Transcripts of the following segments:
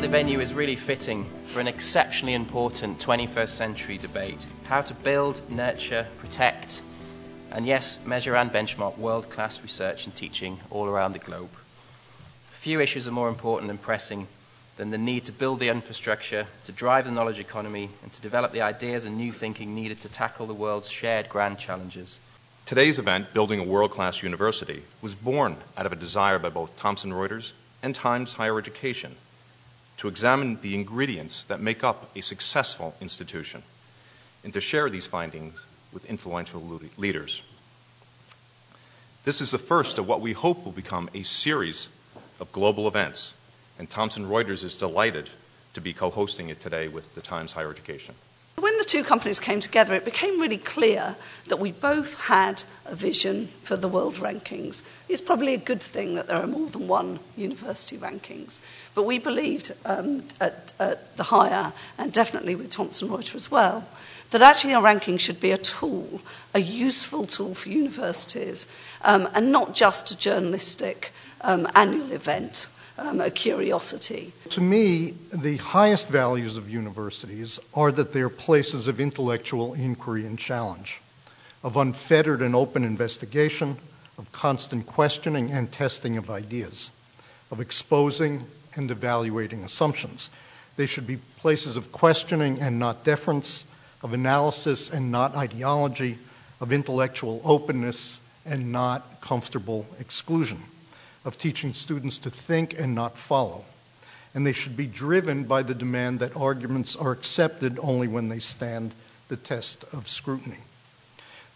the venue is really fitting for an exceptionally important 21st century debate: how to build, nurture, protect, and yes, measure and benchmark world-class research and teaching all around the globe. Few issues are more important and pressing than the need to build the infrastructure, to drive the knowledge economy, and to develop the ideas and new thinking needed to tackle the world's shared grand challenges. Today's event, Building a World-Class University, was born out of a desire by both Thomson Reuters and Times Higher Education to examine the ingredients that make up a successful institution and to share these findings with influential leaders. This is the first of what we hope will become a series of global events, and Thomson Reuters is delighted to be co-hosting it today with the Times Higher Education. When the two companies came together, it became really clear that we both had a vision for the world rankings. It's probably a good thing that there are more than one university rankings. But we believed at the Higher, and definitely with Thomson Reuters as well, that actually a ranking should be a tool, a useful tool for universities, and not just a journalistic annual event. A curiosity. To me, the highest values of universities are that they are places of intellectual inquiry and challenge, of unfettered and open investigation, of constant questioning and testing of ideas, of exposing and evaluating assumptions. They should be places of questioning and not deference, of analysis and not ideology, of intellectual openness and not comfortable exclusion, of teaching students to think and not follow. And they should be driven by the demand that arguments are accepted only when they stand the test of scrutiny.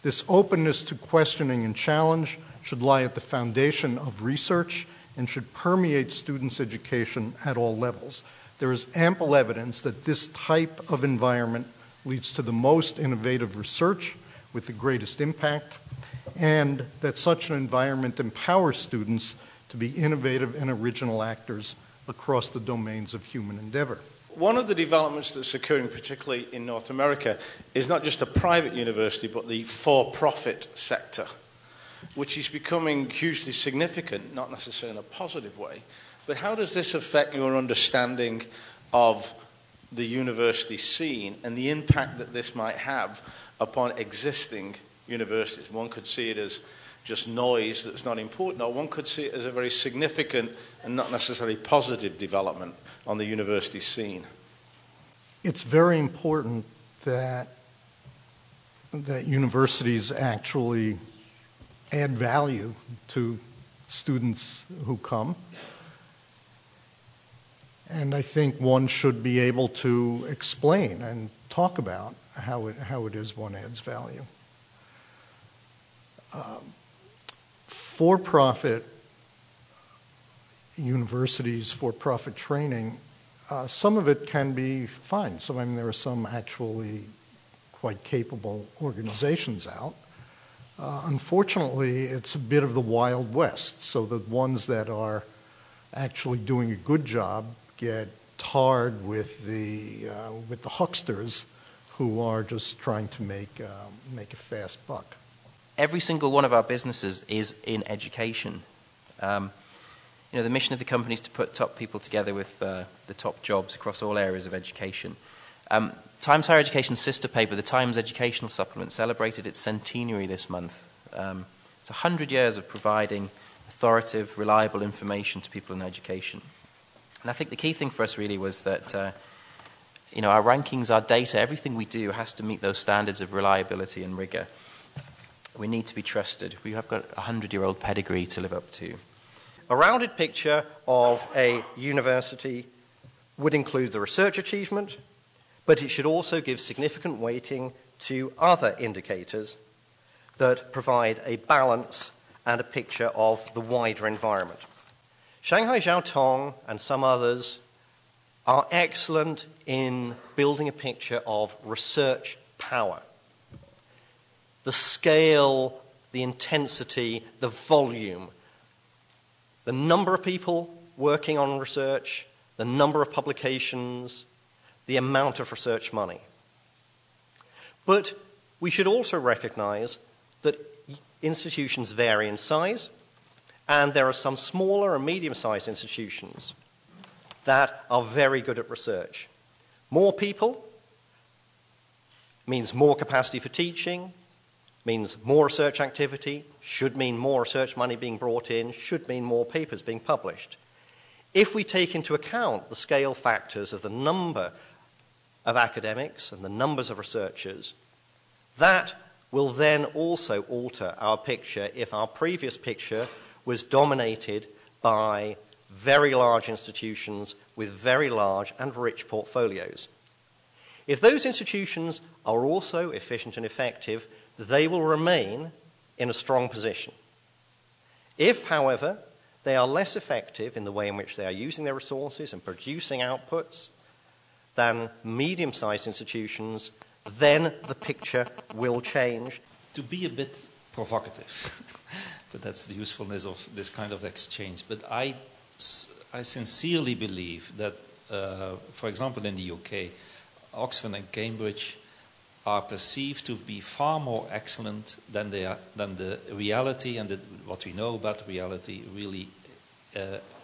This openness to questioning and challenge should lie at the foundation of research and should permeate students' education at all levels. There is ample evidence that this type of environment leads to the most innovative research with the greatest impact, and that such an environment empowers students to be innovative and original actors across the domains of human endeavor. One of the developments that's occurring, particularly in North America, is not just a private university, but the for-profit sector, which is becoming hugely significant, not necessarily in a positive way. But how does this affect your understanding of the university scene and the impact that this might have upon existing universities? One could see it as just noise that's not important, or one could see it as a very significant and not necessarily positive development on the university scene. It's very important that universities actually add value to students who come. And I think one should be able to explain and talk about how it is one adds value. For-profit universities, for-profit training, some of it can be fine. So, I mean, there are some actually quite capable organizations out. Unfortunately, it's a bit of the Wild West. So the ones that are actually doing a good job get tarred with the hucksters who are just trying to make a fast buck. Every single one of our businesses is in education. The mission of the company is to put top people together with the top jobs across all areas of education. Times Higher Education's sister paper, the Times Educational Supplement, celebrated its centenary this month. It's 100 years of providing authoritative, reliable information to people in education. And I think the key thing for us really was that our rankings, our data, everything we do has to meet those standards of reliability and rigor. We need to be trusted. We have got a 100-year-old pedigree to live up to. A rounded picture of a university would include the research achievement, but it should also give significant weighting to other indicators that provide a balance and a picture of the wider environment. Shanghai Jiao Tong and some others are excellent in building a picture of research power. The scale, the intensity, the volume, the number of people working on research, the number of publications, the amount of research money. But we should also recognize that institutions vary in size, and there are some smaller and medium-sized institutions that are very good at research. More people means more capacity for teaching, means more research activity, should mean more research money being brought in, should mean more papers being published. If we take into account the scale factors of the number of academics and the numbers of researchers, that will then also alter our picture if our previous picture was dominated by very large institutions with very large and rich portfolios. If those institutions are also efficient and effective, they will remain in a strong position. If, however, they are less effective in the way in which they are using their resources and producing outputs than medium-sized institutions, then the picture will change. To be a bit provocative, but that's the usefulness of this kind of exchange. But I sincerely believe that, for example, in the UK, Oxford and Cambridge are perceived to be far more excellent than the reality and what we know about reality really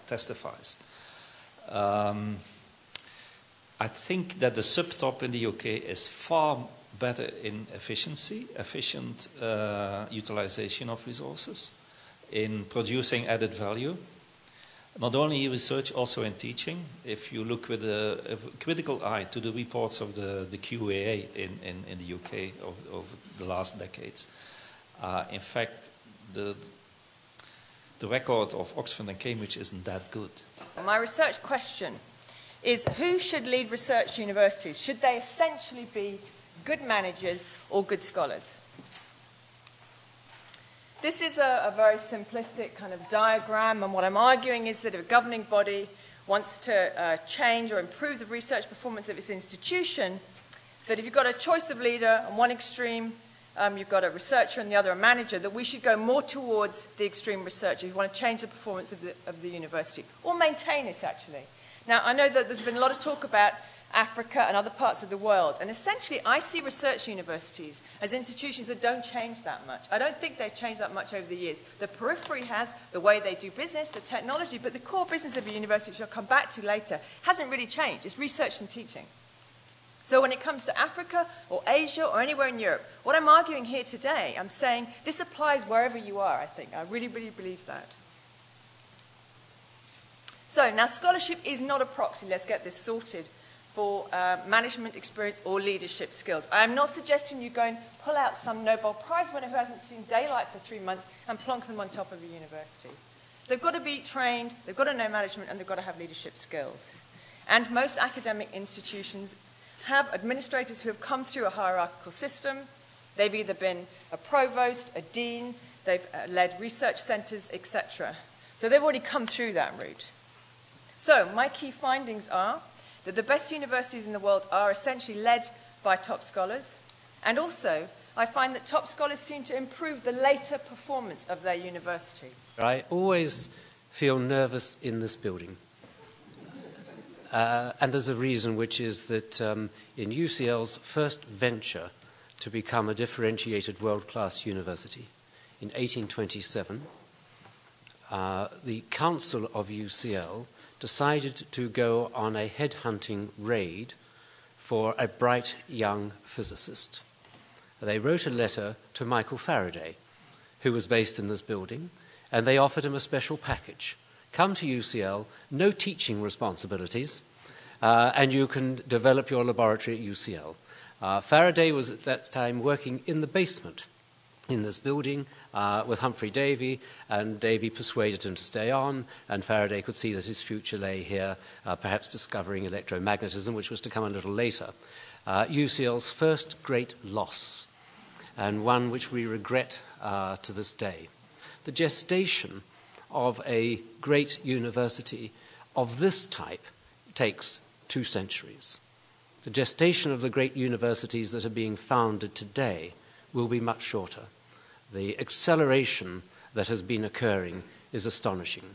testifies. I think that the subtop in the UK is far better in efficient utilization of resources, in producing added value, not only in research, also in teaching. If you look with a critical eye to the reports of the QAA in the UK over the last decades, in fact, the record of Oxford and Cambridge isn't that good. My research question is, who should lead research universities? Should they essentially be good managers or good scholars? This is a very simplistic kind of diagram, and what I'm arguing is that if a governing body wants to change or improve the research performance of its institution, that if you've got a choice of leader on one extreme, you've got a researcher and the other a manager, that we should go more towards the extreme researcher if you want to change the performance of the university, or maintain it, actually. Now, I know that there's been a lot of talk about Africa and other parts of the world, and essentially I see research universities as institutions that don't change that much. I don't think they've changed that much over the years. The periphery has, the way they do business, the technology, but the core business of a university, which I'll come back to later, hasn't really changed. It's research and teaching. So when it comes to Africa or Asia or anywhere in Europe, what I'm arguing here today, I'm saying this applies wherever you are, I think. I really, really believe that. So now scholarship is not a proxy, let's get this sorted, for management experience or leadership skills. I am not suggesting you go and pull out some Nobel Prize winner who hasn't seen daylight for 3 months and plonk them on top of a university. They've got to be trained, they've got to know management, and they've got to have leadership skills. And most academic institutions have administrators who have come through a hierarchical system. They've either been a provost, a dean, they've led research centers, etc. So they've already come through that route. So my key findings are that the best universities in the world are essentially led by top scholars, and also I find that top scholars seem to improve the later performance of their university. I always feel nervous in this building. And there's a reason, which is that in UCL's first venture to become a differentiated world-class university in 1827, the Council of UCL decided to go on a headhunting raid for a bright young physicist. They wrote a letter to Michael Faraday, who was based in this building, and they offered him a special package. Come to UCL, no teaching responsibilities, and you can develop your laboratory at UCL. Faraday was at that time working in the basement in this building with Humphrey Davy, and Davy persuaded him to stay on, and Faraday could see that his future lay here, perhaps discovering electromagnetism, which was to come a little later. UCL's first great loss, and one which we regret to this day. The gestation of a great university of this type takes 2 centuries. The gestation of the great universities that are being founded today will be much shorter. The acceleration that has been occurring is astonishing.